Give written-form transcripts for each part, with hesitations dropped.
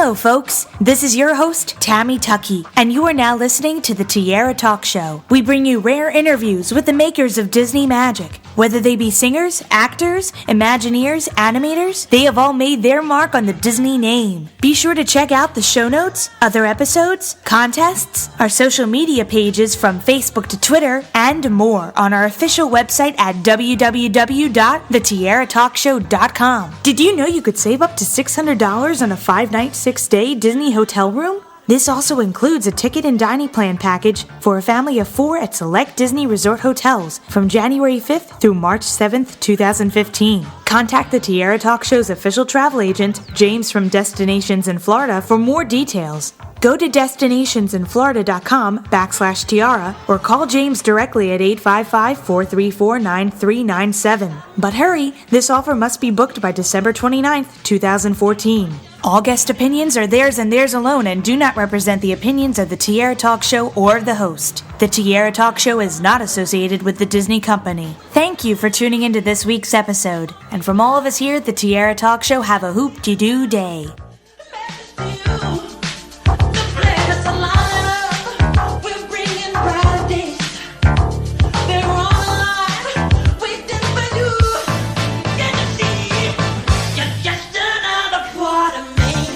Hello, folks. This is your host, Tammy Tuckey, and you are now listening to the Tiara Talk Show. We bring you rare interviews with the makers of Disney magic. Whether they be singers, actors, Imagineers, animators, they have all made their mark on the Disney name. Be sure to check out the show notes, other episodes, contests, our social media pages from Facebook to Twitter, and more on our official website at www.thetiaratalkshow.com. Did you know you could save up to $600 on a 5-night, 6-day Disney hotel room? This also includes a ticket and dining plan package for a family of 4 at select Disney Resort hotels from January 5th through March 7th, 2015. Contact the Tiara Talk Show's official travel agent, James from Destinations in Florida, for more details. Go to destinationsinflorida.com/tiara or call James directly at 855-434-9397. But hurry, this offer must be booked by December 29th, 2014. All guest opinions are theirs and theirs alone and do not represent the opinions of the Tiara Talk Show or the host. The Tiara Talk Show is not associated with the Disney Company. Thank you for tuning into this week's episode. And from all of us here at the Tiara Talk Show, have a hoop-de-doo day.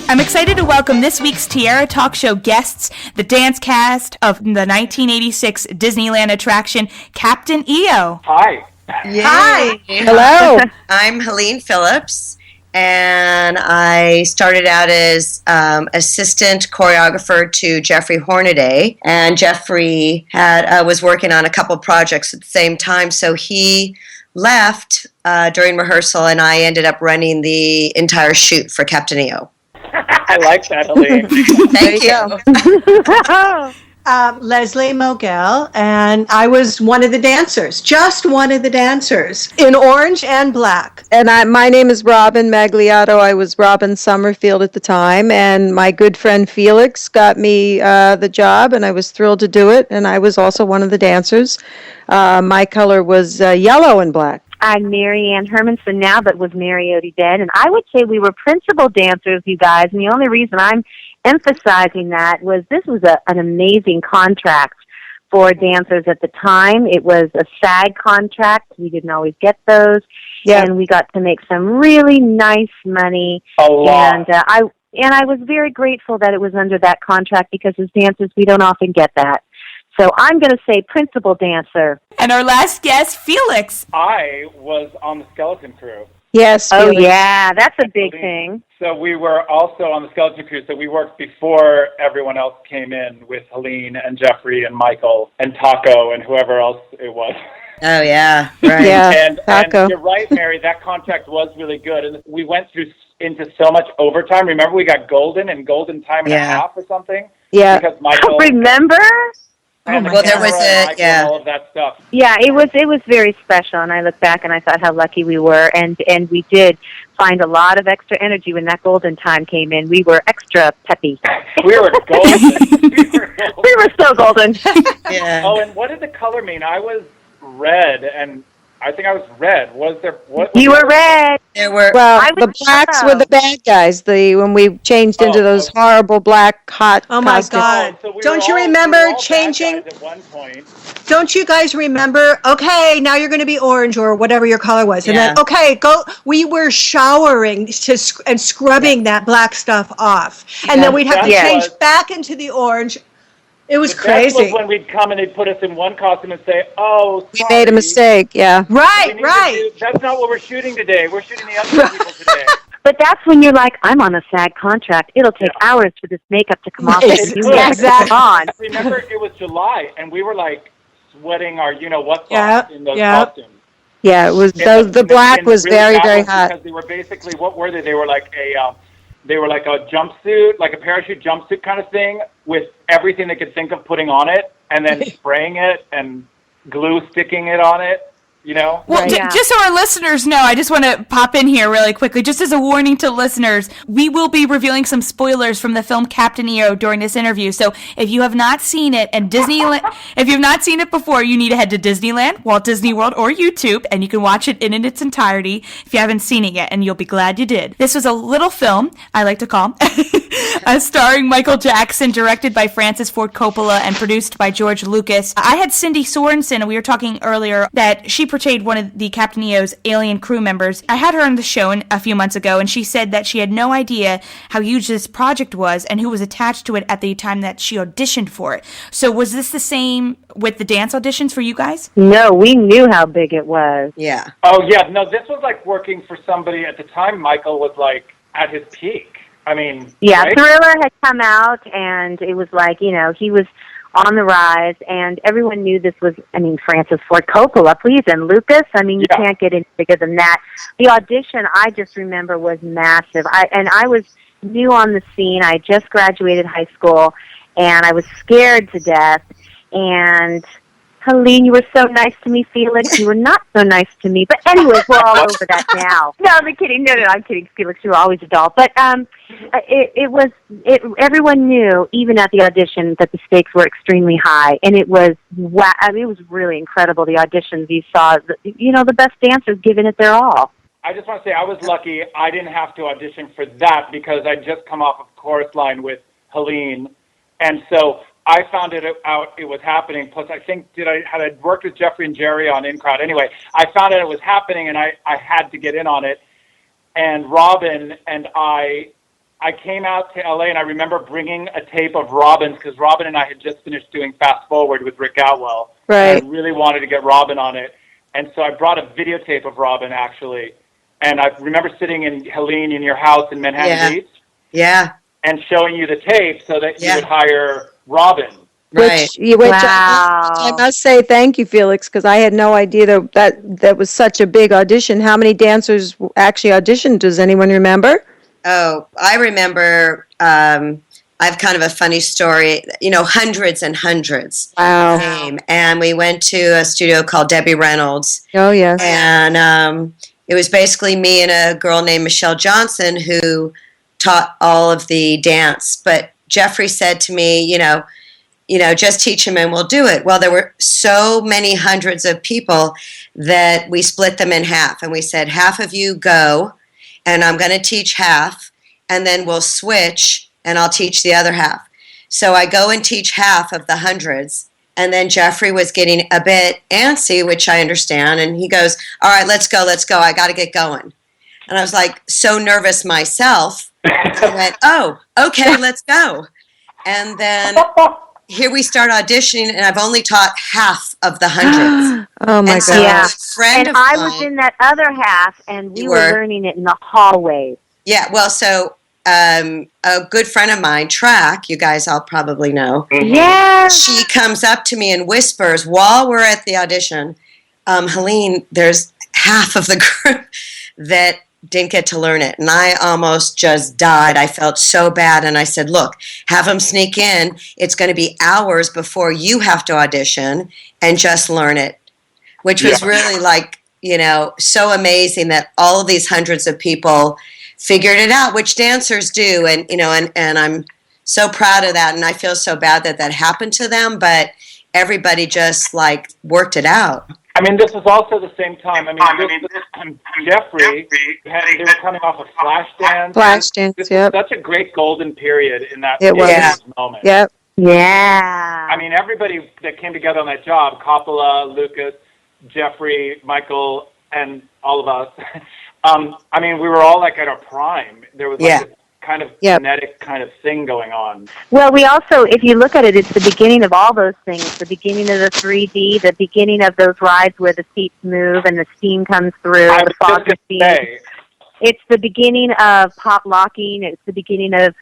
I'm excited to welcome this week's Tiara Talk Show guests, the dance cast of the 1986 Disneyland attraction, Captain EO. Hi. Yay. Hi. Hello. I'm Helene Phillips, and I started out as assistant choreographer to Jeffrey Hornaday, and Jeffrey was working on a couple projects at the same time, so he left during rehearsal, and I ended up running the entire shoot for Captain EO. I like that, Helene. Thank you. Lezlie Mogell, and I was one of the dancers, just one of the dancers, in orange and black. And my name is Robin Magliato. I was Robin Summerfield at the time, and my good friend Felix got me the job, and I was thrilled to do it, and I was also one of the dancers. My color was yellow and black. I'm Ann Hermansen now, but was Mary Odie then, and I would say we were principal dancers, you guys, and the only reason I'm emphasizing that was this was an amazing contract for dancers at the time. It was a SAG contract. We didn't always get those, and we got to make some really nice money. A lot. And I was very grateful that it was under that contract because as dancers, we don't often get that. So I'm going to say principal dancer. And our last guest, Felix. I was on the skeleton crew. Yes. Oh, Felix. yeah, that's a big thing. So we were also on the skeleton crew, so we worked before everyone else came in with Helene and Jeffrey and Michael and Taco and whoever else it was. Oh, yeah, right. Yeah, and you're right, Mary, that contract was really good. And we went into so much overtime. Remember, we got golden time and a half or something? Yeah. Because Michael... Remember? Well, there was all of that stuff. Yeah, it was very special, and I look back and I thought how lucky we were, and we did find a lot of extra energy when that golden time came in. We were extra peppy. We were golden. We were so golden. Yeah. Oh, and what did the color mean? I was red, and I think I was red. Was there? What? You were red. There were. Well, the blacks were the bad guys. When we changed into those horrible black hot. Oh my costumes. God! So Don't you remember changing? At one point. Don't you guys remember? Okay, now you're going to be orange or whatever your color was, and then go. We were showering and scrubbing that black stuff off, and then we'd have to change back into the orange. It was crazy. That was when we'd come and they'd put us in one costume and say, "Oh, sorry. We made a mistake." Yeah. Right. That's not what we're shooting today. We're shooting the other people today." But that's when you're like, I'm on a SAG contract. It'll take hours for this makeup to come off. Exactly. On. Remember, it was July, and we were like sweating our off in those costumes. Yeah, it was. The black was really very, very hot. Because they were basically, what were they? They were like a jumpsuit, like a parachute jumpsuit kind of thing, with everything they could think of putting on it, and then spraying it and glue sticking it on it. you know? Well, just so our listeners know, I just want to pop in here really quickly, just as a warning to listeners, we will be revealing some spoilers from the film Captain EO during this interview. So if you have not seen it, and Disneyland, if you've not seen it before, you need to head to Disneyland, Walt Disney World, or YouTube, and you can watch it in its entirety if you haven't seen it yet, and you'll be glad you did. This was a little film, I like to call, starring Michael Jackson, directed by Francis Ford Coppola, and produced by George Lucas. I had Cindy Sorensen, and we were talking earlier that she portrayed one of the Captain EO's alien crew members. I had her on the show a few months ago, and she said that she had no idea how huge this project was and who was attached to it at the time that she auditioned for it. So was this the same with the dance auditions for you guys? No, we knew how big it was. Yeah. Oh, yeah. No, this was like working for somebody at the time. Michael was like at his peak. I mean, yeah, right? Thriller had come out, and it was like, you know, he was on the rise, and everyone knew this was, I mean, Francis Ford Coppola, please, and Lucas. I mean, you can't get any bigger than that. The audition, I just remember, was massive. I was new on the scene. I just graduated high school, and I was scared to death. And Helene, you were so nice to me. Felix, you were not so nice to me. But anyways, we're all over that now. No, I'm kidding. No, I'm kidding. Felix, you were always a doll. But everyone knew, even at the audition, that the stakes were extremely high. And it was, wow, I mean, it was really incredible, the auditions you saw. You know, the best dancers giving it their all. I just want to say I was lucky I didn't have to audition for that because I'd just come off of Chorus Line with Helene. And so I found out it was happening. Plus, I think had worked with Jeffrey and Jerry on In Crowd. Anyway, I found out it was happening, and I had to get in on it. And Robin and I came out to LA, and I remember bringing a tape of Robin's because Robin and I had just finished doing Fast Forward with Rick Atwell. Right. I really wanted to get Robin on it, and so I brought a videotape of Robin actually. And I remember sitting in Helene in your house in Manhattan Beach. Yeah. And showing you the tape so that you would hire Robin. Right. Which I must say thank you, Felix, because I had no idea that was such a big audition. How many dancers actually auditioned? Does anyone remember? Oh, I remember. I have kind of a funny story. You know, hundreds and hundreds came, and we went to a studio called Debbie Reynolds. Oh, yes. And it was basically me and a girl named Michelle Johnson who taught all of the dance. But Jeffrey said to me, you know, just teach him and we'll do it. Well, there were so many hundreds of people that we split them in half. And we said, half of you go, and I'm going to teach half, and then we'll switch, and I'll teach the other half. So I go and teach half of the hundreds, and then Jeffrey was getting a bit antsy, which I understand, and he goes, all right, let's go. I got to get going. And I was like so nervous myself. I went, oh, okay, let's go. And then here we start auditioning, and I've only taught half of the hundreds. Oh, my God. Yeah. A friend of I mine, was in that other half, and we were learning it in the hallways. Yeah, well, so a good friend of mine, Track, you guys all probably know. Yeah. She comes up to me and whispers, while we're at the audition, Helene, there's half of the group that didn't get to learn it. And I almost just died. I felt so bad. And I said, look, have them sneak in. It's going to be hours before you have to audition and just learn it, which was really like, you know, so amazing that all of these hundreds of people figured it out, which dancers do. And, you know, and I'm so proud of that. And I feel so bad that happened to them, but everybody just like worked it out. I mean, this was also the same time. I mean, Jeffrey, they were coming off of Flashdance. Flashdance, This was such a great golden period in that moment. Yep. Yeah. I mean, everybody that came together on that job, Coppola, Lucas, Jeffrey, Michael, and all of us, I mean, we were all like at our prime. There was like this kind of kinetic kind of thing going on. Well, we also, if you look at it, it's the beginning of all those things. The beginning of the 3D, the beginning of those rides where the seats move and the steam comes through, the fog steam. It's the beginning of pop locking. It's the beginning of,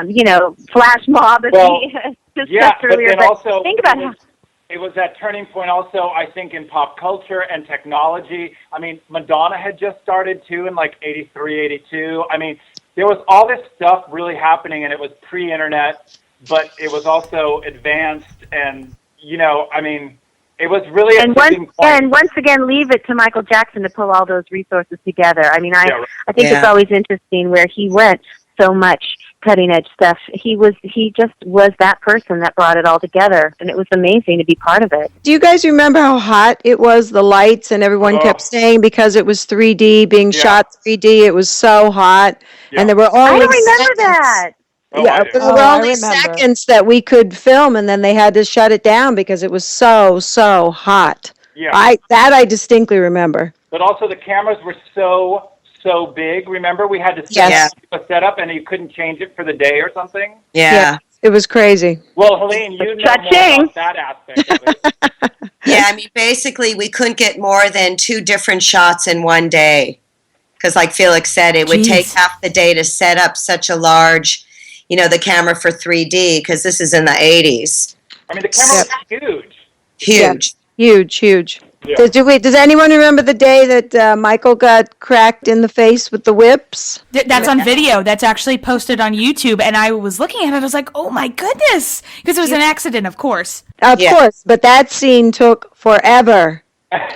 you know, flash mob. Well, but then also think about how. It was that turning point also, I think, in pop culture and technology. I mean, Madonna had just started, too, in like 83, 82. I mean, there was all this stuff really happening, and it was pre-internet, but it was also advanced. And, you know, I mean, It was really a tipping point. And once again, leave it to Michael Jackson to pull all those resources together. I mean, I think it's always interesting where he went so much cutting edge stuff. He just was that person that brought it all together, and it was amazing to be part of it. Do you guys remember how hot it was, the lights, and everyone kept saying because it was 3D, being shot 3D, it was so hot, and there were only I don't remember that. There were only seconds that we could film, and then they had to shut it down because it was so hot. Yeah. I distinctly remember. But also the cameras were so big. Remember, we had to set up, and you couldn't change it for the day or something. Yeah. It was crazy. Well, Helene, you know more about that aspect of it. Yeah, I mean, basically, we couldn't get more than 2 different shots in one day. Because like Felix said, it would take half the day to set up such a large, the camera for 3D, because this is in the 80s. I mean, the camera was huge. Huge. Yeah. Huge. Yeah. Does anyone remember the day that Michael got cracked in the face with the whips? That's on video. That's actually posted on YouTube. And I was looking at it. I was like, oh, my goodness. Because it was an accident, of course. Of course. But that scene took forever. I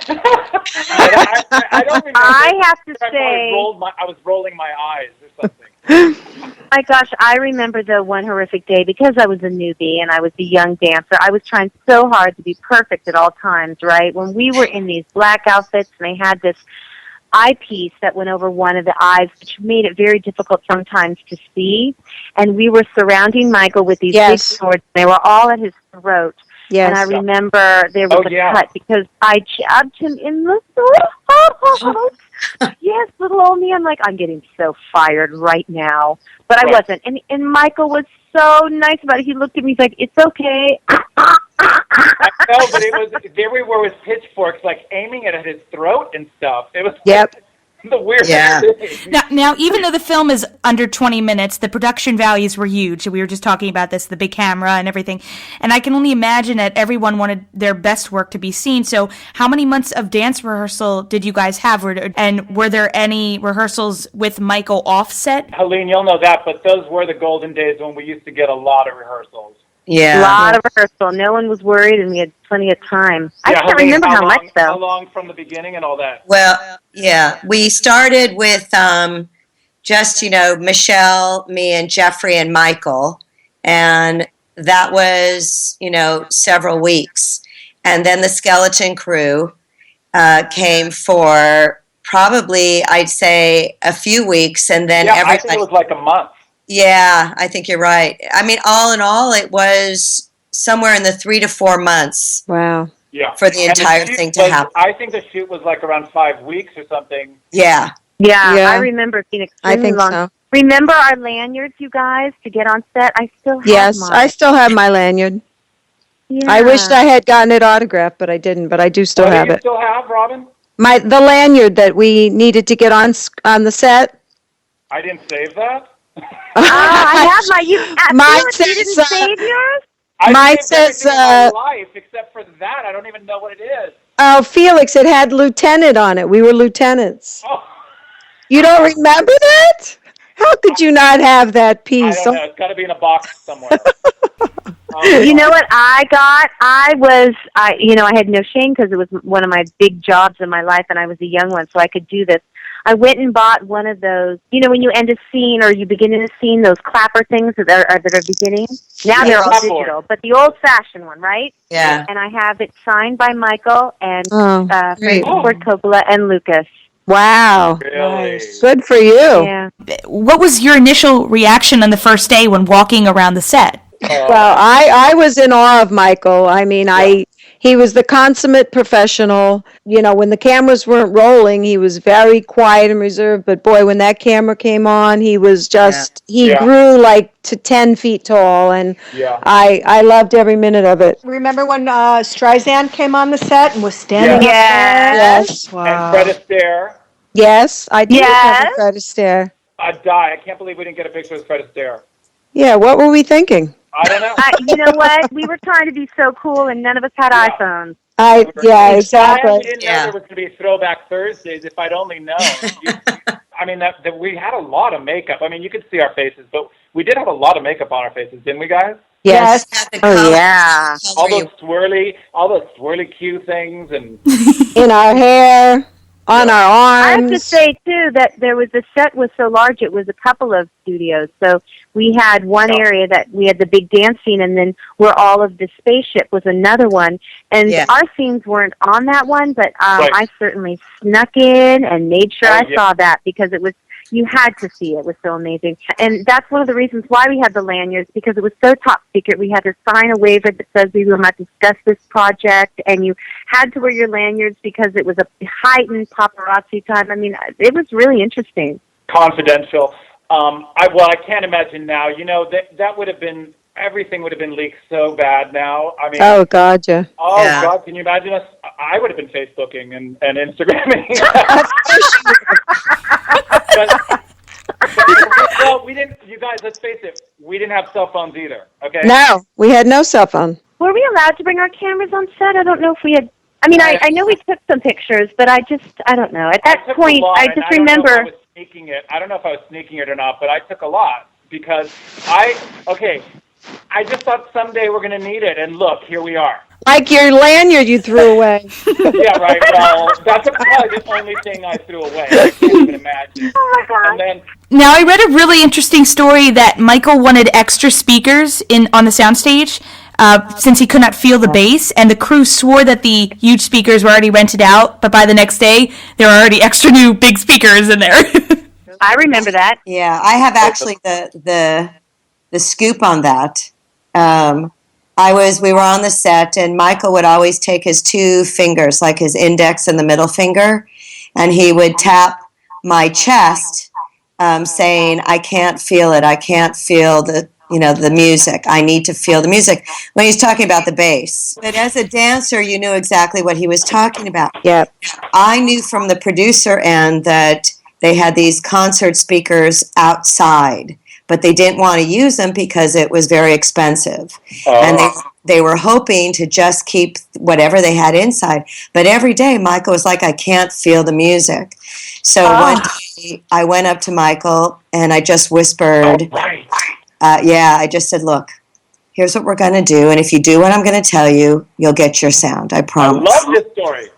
don't remember. I have to say, I was rolling my eyes or something. My gosh, I remember the one horrific day because I was a newbie and I was a young dancer. I was trying so hard to be perfect at all times, right? When we were in these black outfits and they had this eyepiece that went over one of the eyes, which made it very difficult sometimes to see. And we were surrounding Michael with these big swords. They were all at his throat. Yes. And I remember there was a cut because I jabbed him in the throat. Yes, little old me. I'm like, I'm getting so fired right now. But I wasn't. And Michael was so nice about it. He looked at me, he's like, it's okay. I know, but there we were with pitchforks, like aiming it at his throat and stuff. It was the weirdest thing. Now, even though the film is under 20 minutes, the production values were huge. We were just talking about this, the big camera and everything. And I can only imagine that everyone wanted their best work to be seen. So how many months of dance rehearsal did you guys have? And were there any rehearsals with Michael offset? Helene, you'll know that, but those were the golden days when we used to get a lot of rehearsals. Yeah. A lot of rehearsal. No one was worried, and we had plenty of time. I can't remember how much, though. How long from the beginning and all that? Well, we started with just, Michelle, me, and Jeffrey and Michael, and that was, several weeks. And then the skeleton crew came for probably, I'd say, a few weeks, and then everybody... I think it was like a month. Yeah, I think you're right. I mean, all in all, it was somewhere in the 3 to 4 months. Wow. Yeah. For the entire thing to happen. I think the shoot was like around 5 weeks or something. Yeah. Yeah, I remember being extremely long. So. Remember our lanyards, you guys, to get on set? I still have mine. Yes, I still have my lanyard. Yeah. I wished I had gotten it autographed, but I didn't. But I do still have it. What do you still have, Robin? The lanyard that we needed to get on the set. I didn't save that. I have mine says, you didn't save yours? Mine says my life, except for that, I don't even know what it is. Oh, Felix, it had lieutenant on it. We were lieutenants. Oh. You don't remember that? How could you not have that piece? I don't know. It's got to be in a box somewhere. You know what I got? I had no shame because it was one of my big jobs in my life, and I was a young one, so I could do this. I went and bought one of those, when you end a scene or you begin a scene, those clapper things that are beginning. Now they're all digital, but the old-fashioned one, right? Yeah. And I have it signed by Michael and Ford Coppola and Lucas. Wow. Really? Nice. Good for you. Yeah. What was your initial reaction on the first day when walking around the set? Well, I was in awe of Michael. I mean, he was the consummate professional. When the cameras weren't rolling, he was very quiet and reserved. But boy, when that camera came on, he was just, he grew like to 10 feet tall. And I loved every minute of it. Remember when Streisand came on the set and was standing up there? Yes. Wow. And Fred Astaire. Yes, I did remember Fred Astaire. I'd die. I can't believe we didn't get a picture of Fred Astaire. Yeah, what were we thinking? I don't know. You know what? We were trying to be so cool, and none of us had iPhones. Exactly. We didn't know there was going to be Throwback Thursdays. If I'd only known. I mean, that we had a lot of makeup. I mean, you could see our faces, but we did have a lot of makeup on our faces, didn't we, guys? Yes. Oh, yeah. All those swirly Q things and In our hair, on our I have to arms. say, too, that the set was so large, it was a couple of studios. So we had one area that we had the big dance scene, and then where all of the spaceship was another one. And our scenes weren't on that one, but I certainly snuck in and made sure I saw that, because it was, you had to see it. It was so amazing. And that's one of the reasons why we had the lanyards, because it was so top secret. We had to sign a waiver that says we will not discuss this project, and you had to wear your lanyards because it was a heightened paparazzi time. I mean, it was really interesting. confidential. I can't imagine now. You know, that would have been, everything would have been leaked so bad now. I mean, Oh, God, yeah. oh God, can you imagine us? I would have been Facebooking and Instagramming. Well, we didn't. You guys, let's face it. We didn't have cell phones either. Okay. No, we had no cell phone. Were we allowed to bring our cameras on set? I don't know if we had. I mean, I know we took some pictures, but I don't know. At that point, I just remember. I don't know if I was sneaking it or not, but I took a lot because I just thought someday we're going to need it, and look, here we are. Like your lanyard you threw away. Yeah, right. Well, that's probably the only thing I threw away. I can't even imagine. Oh my God. And then, Now, I read a really interesting story that Michael wanted extra speakers on the soundstage since he could not feel the bass, and the crew swore that the huge speakers were already rented out, but by the next day, there were already extra new big speakers in there. I remember that. Yeah, I have actually the scoop on that. We were on the set, and Michael would always take his two fingers, like his index and the middle finger, and he would tap my chest, saying, "I can't feel it. I can't feel the music. I need to feel the music," when he's talking about the bass. But as a dancer, you knew exactly what he was talking about. Yep. I knew from the producer end that they had these concert speakers outside, but they didn't want to use them because it was very expensive. And they were hoping to just keep whatever they had inside. But every day, Michael was like, "I can't feel the music." So one day, I went up to Michael, and I just whispered, I just said, "Look, here's what we're going to do, and if you do what I'm going to tell you, you'll get your sound, I promise." I love this story.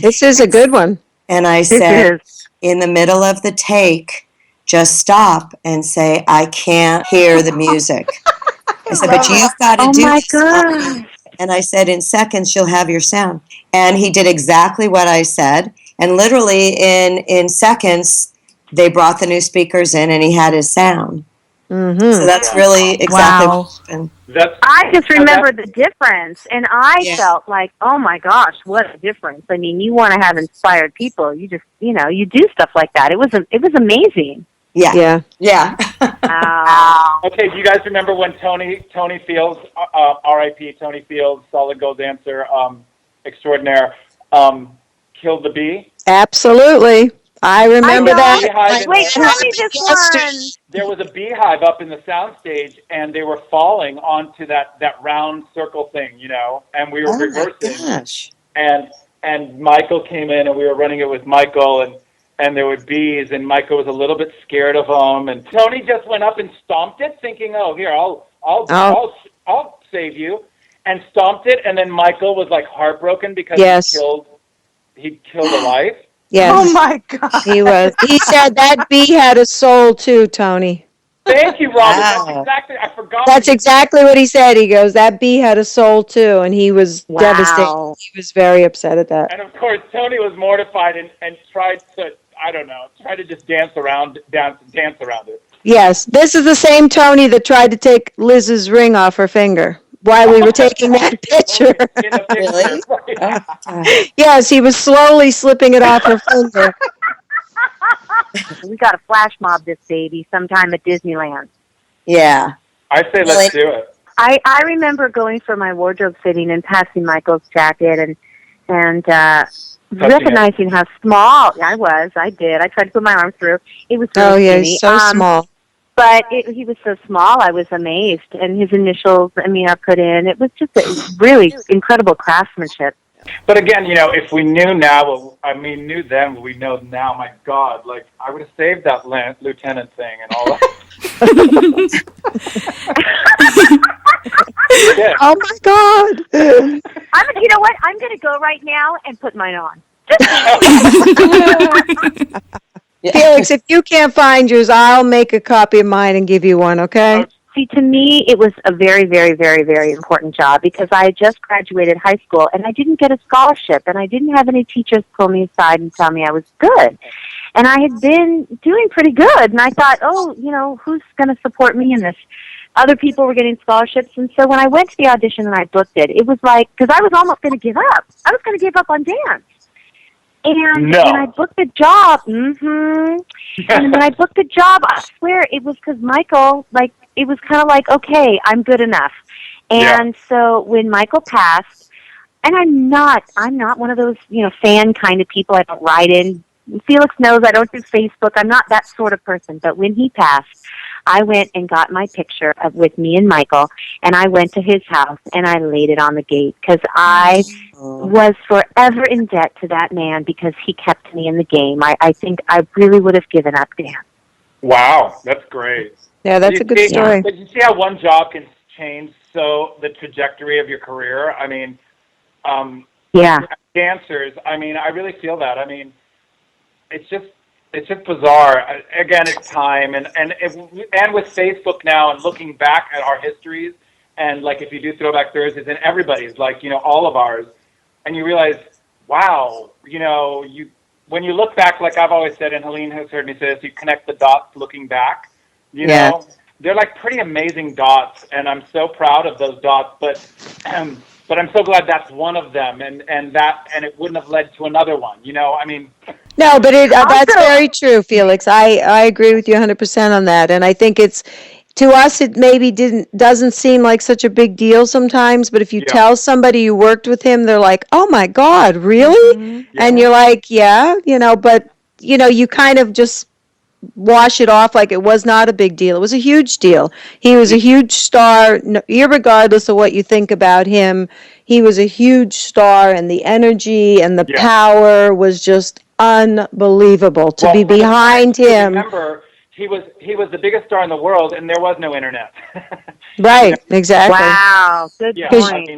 This is a good one. And I said, in the middle of the take, just stop and say, "I can't hear the music." I said, "But you've got to do this." God. And I said, "In seconds, you'll have your sound." And he did exactly what I said. And literally in seconds, they brought the new speakers in, and he had his sound. Mm-hmm. So that's really exactly what happened. I just remember the difference, and I felt like, oh my gosh, what a difference! I mean, you want to have inspired people. You just, you do stuff like that. It was amazing. Yeah. Okay, do you guys remember when Tony Fields, R.I.P. Tony Fields, solid gold dancer extraordinaire, killed the bee? Absolutely. I remember that. Wait, tell me this one. There was a beehive up in the soundstage, and they were falling onto that round circle thing, and we were reversing. Gosh. And Michael came in, and we were running it with Michael, and there were bees, and Michael was a little bit scared of them, and Tony just went up and stomped it, thinking, "Oh, here, I'll save you," and stomped it, and then Michael was like heartbroken because he killed a life. Yes. Oh my God. He was. He said that bee had a soul too, Tony. Thank you, Robin. I forgot. That's exactly what he said. He goes, that bee had a soul too, and he was devastated. He was very upset at that. And of course, Tony was mortified and tried to just dance around it. Yes, this is the same Tony that tried to take Liz's ring off her finger while we were taking that picture. Really? Yes, he was slowly slipping it off her finger. We got to flash mob this baby sometime at Disneyland. Yeah. I say let's do it. I remember going for my wardrobe fitting and passing Michael's jacket and recognizing how small I was. I did. I tried to put my arm through. It was really skinny. He's so small. But he was so small, I was amazed. And his initials, I put in. It was just a really incredible craftsmanship. But again, if we knew now, knew then what we know now, my God, like, I would have saved that lieutenant thing and all that. Yeah. Oh, my God. You know what? I'm going to go right now and put mine on. Felix, if you can't find yours, I'll make a copy of mine and give you one, okay? See, to me, it was a very, very, very, very important job because I had just graduated high school and I didn't get a scholarship and I didn't have any teachers pull me aside and tell me I was good. And I had been doing pretty good, and I thought, who's going to support me in this? Other people were getting scholarships, and so when I went to the audition and I booked it, it was like, because I was almost going to give up. I was going to give up on dance. And when I booked the job, and when I booked the job, I swear it was because Michael, it was kind of like, okay, I'm good enough. And so when Michael passed, and I'm not one of those, fan kind of people. I don't write in. Felix knows I don't do Facebook. I'm not that sort of person. But when he passed, I went and got my picture with me and Michael, and I went to his house, and I laid it on the gate because I was forever in debt to that man because he kept me in the game. I think I really would have given up dance. Wow, that's great. Yeah, that's a good story. Did you see how one job can change the trajectory of your career? I mean, dancers, I really feel that. It's just bizarre. Again, it's time, and with Facebook now and looking back at our histories, and like if you do Throwback Thursdays, and everybody's all of ours, and you realize, wow, when you look back, like I've always said, and Helene has heard me say this, you connect the dots looking back. They're like pretty amazing dots, and I'm so proud of those dots. But I'm so glad that's one of them, and it wouldn't have led to another one. No, but that's very true, Felix. I agree with you 100% on that, and I think to us it maybe doesn't seem like such a big deal sometimes. But if you tell somebody you worked with him, they're like, "Oh my God, really?" Mm-hmm. Yeah. And you're like, "Yeah," but you kind of just wash it off like it was not a big deal. It was a huge deal. He was a huge star, irregardless of what you think about him. He was a huge star, and the energy and the power was just unbelievable to be behind him. Remember, he was the biggest star in the world, and there was no internet. Right, exactly. Wow, good point.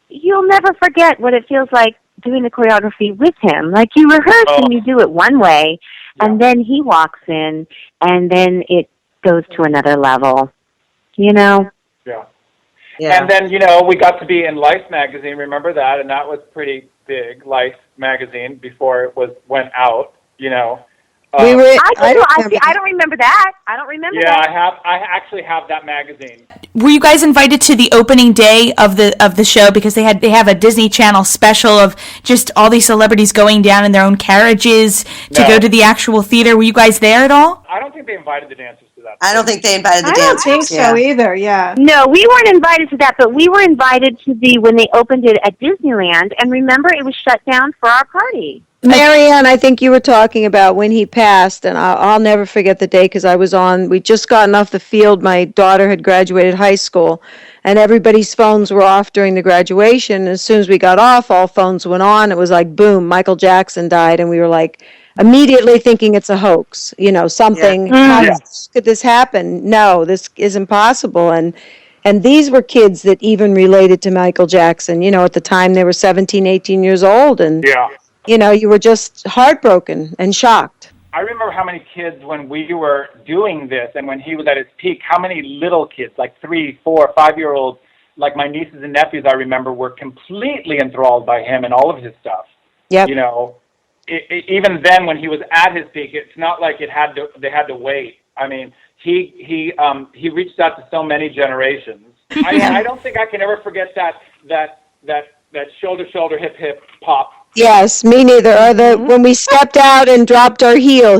You'll never forget what it feels like doing the choreography with him. Like you rehearse and you do it one way, and then he walks in, and then it goes to another level. Yeah. And then, we got to be in Life magazine, remember that? And that was pretty big, Life magazine, before it went out, I don't remember that. I don't remember that. Yeah, I actually have that magazine. Were you guys invited to the opening day of the show, because they have a Disney Channel special of just all these celebrities going down in their own carriages to go to the actual theater? Were you guys there at all? I don't think they invited the dancers to that. I don't think they invited the dancers. I don't think so either, yeah. No, we weren't invited to that, but we were invited to when they opened it at Disneyland, and remember, it was shut down for our party. Marianne, I think you were talking about when he passed, and I'll never forget the day because we'd just gotten off the field. My daughter had graduated high school, and everybody's phones were off during the graduation. As soon as we got off, all phones went on. It was like, boom, Michael Jackson died, and we were like, immediately thinking it's a hoax, something. How could this happen? No, this is impossible. And these were kids that even related to Michael Jackson. At the time they were 17, 18 years old, and you were just heartbroken and shocked. I remember how many kids, when we were doing this and when he was at his peak, how many little kids, like 3, 4, 5-year-olds, like my nieces and nephews, I remember, were completely enthralled by him and all of his stuff. Yep. Even then, when he was at his peak, it's not like they had to wait. I mean, he reached out to so many generations. I don't think I can ever forget that shoulder shoulder hip hip pop. Yes, me neither. Or when we stepped out and dropped our heel,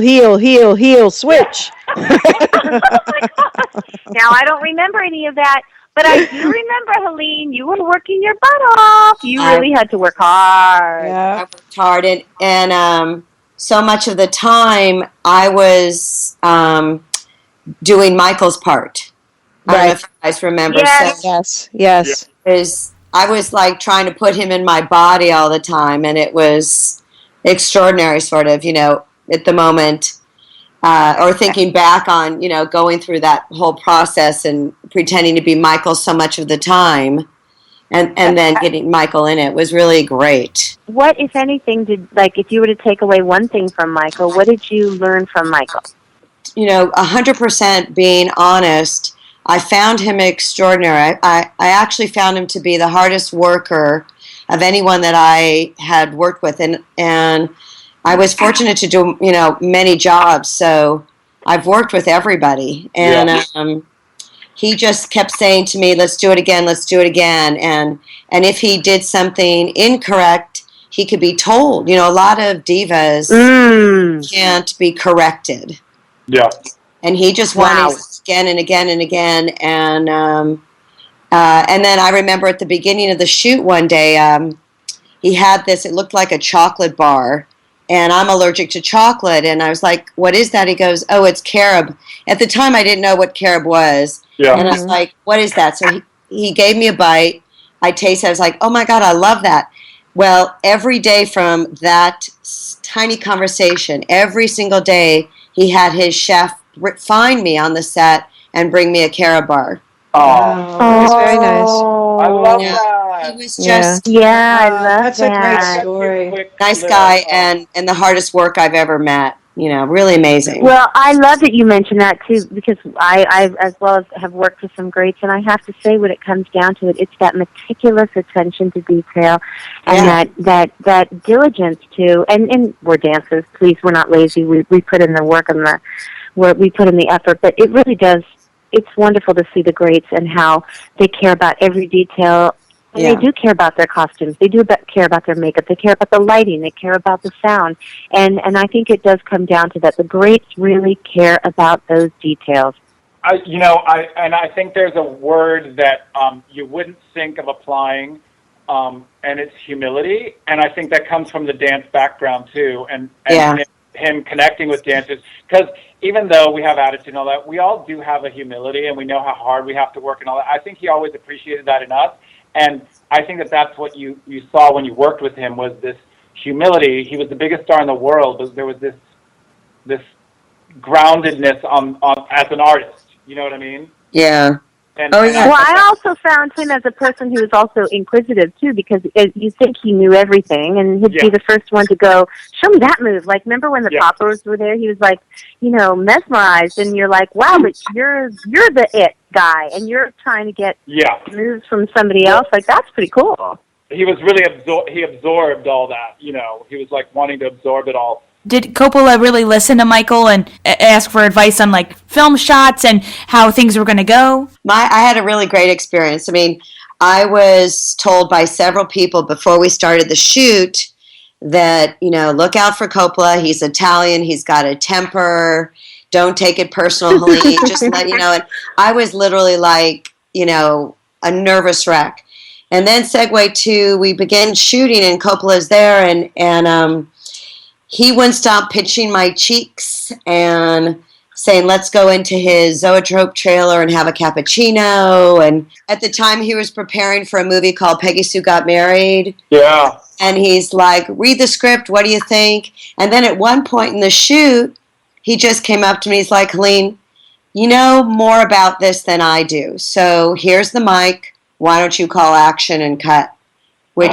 switch. Oh my God. Now I don't remember any of that, but I do remember, Helene, you were working your butt off. You really had to work hard. Yeah. I worked hard, and so much of the time I was doing Michael's part. I don't know if you guys remember. Yes. So, Yes. I was like trying to put him in my body all the time, and it was extraordinary, sort of, at the moment. Or thinking back on, going through that whole process and pretending to be Michael so much of the time, and then getting Michael in it was really great. What, if anything, if you were to take away one thing from Michael, what did you learn from Michael? 100% being honest, I found him extraordinary. I actually found him to be the hardest worker of anyone that I had worked with, and I was fortunate to do, many jobs, so I've worked with everybody, and he just kept saying to me, let's do it again, and if he did something incorrect, he could be told. A lot of divas can't be corrected. Yeah. And he just wanted again and again and again, and then I remember at the beginning of the shoot one day, he had this, it looked like a chocolate bar, and I'm allergic to chocolate, and I was like, what is that? He goes, oh, it's carob. At the time, I didn't know what carob was, and I was like, what is that? So he gave me a bite, I tasted it, I was like, oh my God, I love that. Well, every day from that tiny conversation, every single day, he had his chef find me on the set and bring me a carob bar. Oh, that's very nice. I love that. He was just I love that's a great story. nice guy and the hardest work I've ever met. Really amazing. Well, I love that you mentioned that too, because I as well as have worked with some greats, and I have to say, when it comes down to it, it's that meticulous attention to detail, and that diligence too. And we're dancers, please. We're not lazy. We put in the work and we put in the effort, but it really does. It's wonderful to see the greats and how they care about every detail. And they do care about their costumes. They do care about their makeup. They care about the lighting. They care about the sound. And I think it does come down to that. The greats really care about those details. I think there's a word that you wouldn't think of applying, and it's humility. And I think that comes from the dance background too, and him connecting with dancers. Because even though we have attitude and all that, we all do have a humility, and we know how hard we have to work and all that. I think he always appreciated that in us. And I think that's what you saw when you worked with him, was this humility. He was the biggest star in the world, but there was this groundedness on as an artist. You know what I mean? Yeah. Well, I also found him as a person who was also inquisitive too, because you think he knew everything, and he'd be the first one to go, show me that move. Like, remember when the poppers were there? He was like, mesmerized, and you're like, wow, but you're the it guy, and you're trying to get moves from somebody else. Like, that's pretty cool. He was really he absorbed all that. He was like wanting to absorb it all. Did Coppola really listen to Michael and ask for advice on film shots and how things were going to go? I had a really great experience. I mean, I was told by several people before we started the shoot that, look out for Coppola. He's Italian. He's got a temper. Don't take it personal, Helene. Just let you know. And I was literally like, a nervous wreck. And then segue to, we began shooting and Coppola's there and he wouldn't stop pinching my cheeks and saying, let's go into his Zoetrope trailer and have a cappuccino. And at the time, he was preparing for a movie called Peggy Sue Got Married. Yeah. And he's like, read the script. What do you think? And then at one point in the shoot, he just came up to me. He's like, Helene, you know more about this than I do. So here's the mic. Why don't you call action and cut? Which...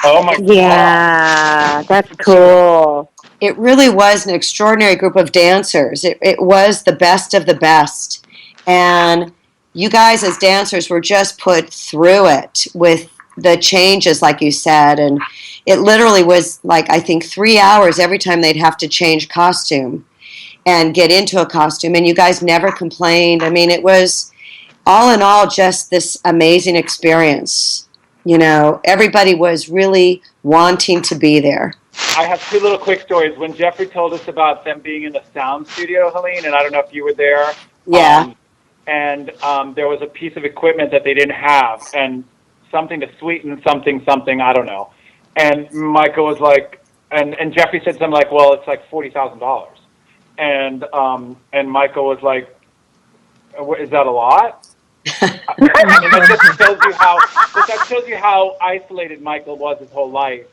Oh my God. Yeah, that's cool. It really was an extraordinary group of dancers. It was the best of the best. And you guys as dancers were just put through it with the changes, like you said. And it literally was I think 3 hours every time they'd have to change costume and get into a costume. And you guys never complained. I mean, it was all in all just this amazing experience. Everybody was really wanting to be there. I have two little quick stories. When Jeffrey told us about them being in the sound studio, Helene, and I don't know if you were there. Yeah. And there was a piece of equipment that they didn't have, and something to sweeten something, I don't know. And Michael was like, and Jeffrey said something like, well, it's like $40,000. And Michael was like, is that a lot? That shows you how isolated Michael was his whole life.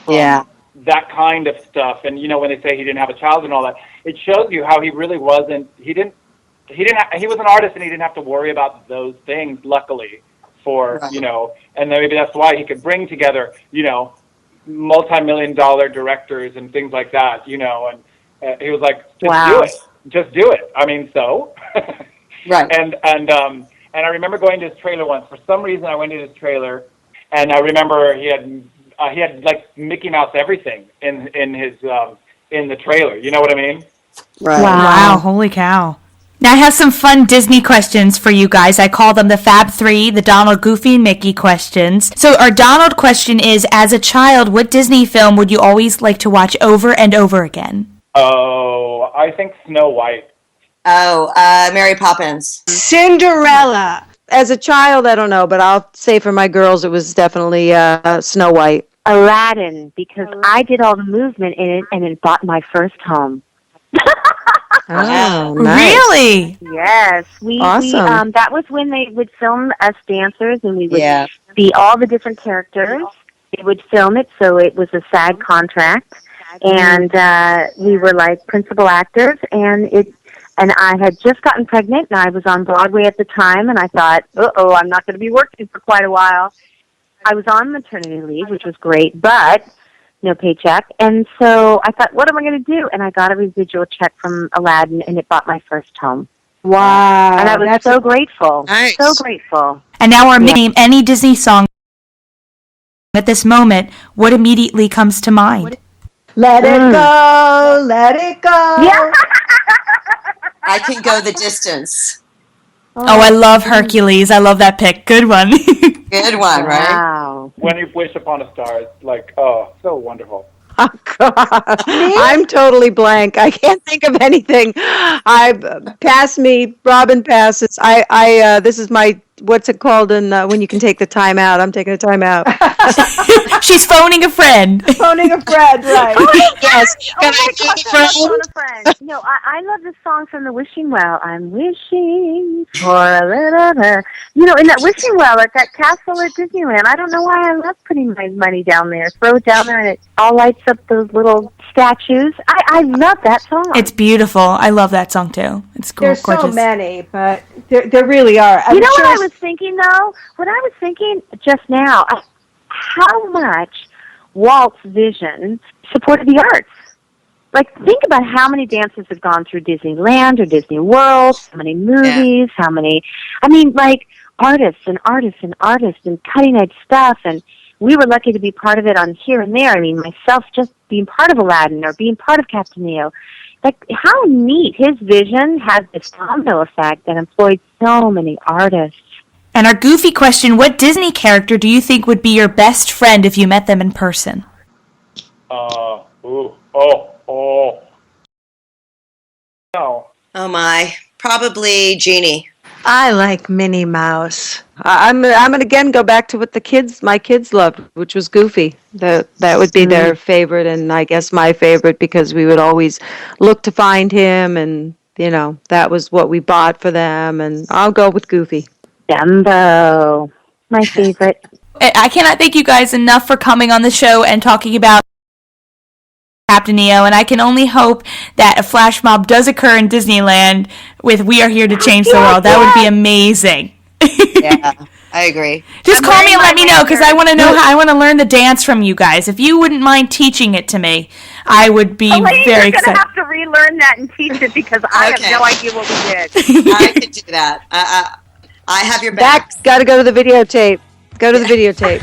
Yeah. That kind of stuff. And, when they say he didn't have a child and all that, it shows you how he really wasn't, he was an artist and he didn't have to worry about those things, luckily, for, and then maybe that's why he could bring together, multi-million-dollar directors and things like that, and he was like, just do it. I mean, so. Right. And I remember going to his trailer once. For some reason, I went to his trailer, and I remember he had like Mickey Mouse everything in the trailer. You know what I mean? Right. Wow, holy cow. Now I have some fun Disney questions for you guys. I call them the Fab 3, the Donald, Goofy, and Mickey questions. So our Donald question is, as a child, what Disney film would you always like to watch over and over again? Oh, I think Snow White. Oh, Mary Poppins. Cinderella. As a child, I don't know, but I'll say for my girls, it was definitely Snow White. Aladdin, because I did all the movement in it, and it bought my first home. Oh, nice. Really? Yes. Awesome. That was when they would film us dancers, and we would be all the different characters. They would film it, so it was a SAG contract, and we were like principal actors, and I had just gotten pregnant, and I was on Broadway at the time, and I thought, I'm not going to be working for quite a while. I was on maternity leave, which was great, but no paycheck. And so I thought, what am I going to do? And I got a residual check from Aladdin, and it bought my first home. Wow. And I was so grateful. Nice. So grateful. And now our name, any Disney song at this moment, what immediately comes to mind? Let it go, let it go. Yeah. I can go the distance. Oh, I love Hercules. I love that pick. Good one. Good one, right? Wow. When You Wish Upon a Star, it's like, oh, so wonderful. Oh, God. I'm totally blank. I can't think of anything. Pass me. Robin passes. This is my, what's it called when you can take the time out? I'm taking a time out. She's phoning a friend. Phoning a friend, right. Yes. Oh my gosh, phone a friend. No, I love this song from the Wishing Well. I'm wishing for a little bit. In that Wishing Well at that castle at Disneyland, I don't know why I love putting my money down there. Throw it down there and it all lights up those little statues. I love that song. It's beautiful. I love that song too. It's cool. There's gorgeous. so many, but there really are. You know what I was thinking, though? What I was thinking just now, how much Walt's vision supported the arts. Like, think about how many dancers have gone through Disneyland or Disney World, how many movies, how many, artists and artists and artists and cutting-edge stuff, and we were lucky to be part of it on here and there. Myself just being part of Aladdin or being part of Captain EO. Like, how neat. His vision had this domino effect that employed so many artists. And our goofy question, what Disney character do you think would be your best friend if you met them in person? No. Oh, my. Probably Genie. I like Minnie Mouse. I'm gonna again go back to what my kids loved, which was Goofy. That would be their favorite, and I guess my favorite, because we would always look to find him, and that was what we bought for them. And I'll go with Goofy. Dumbo, my favorite. I cannot thank you guys enough for coming on the show and talking about Captain EO, and I can only hope that a flash mob does occur in Disneyland with We Are Here to Change the World. That would be amazing. Yeah, I agree. Just call me and let me know, because I want to know I want to learn the dance from you guys. If you wouldn't mind teaching it to me, I would be very excited. You're going to have to relearn that and teach it, because I have no idea what we did. I could do that. I have your back. Got to go to the videotape. Go to the videotape.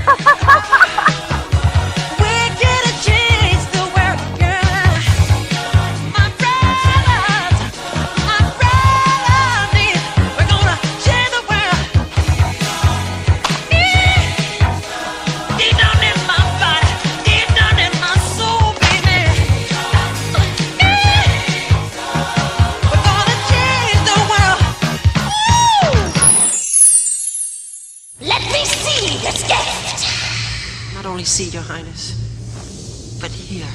Not only see, Your Highness, but hear.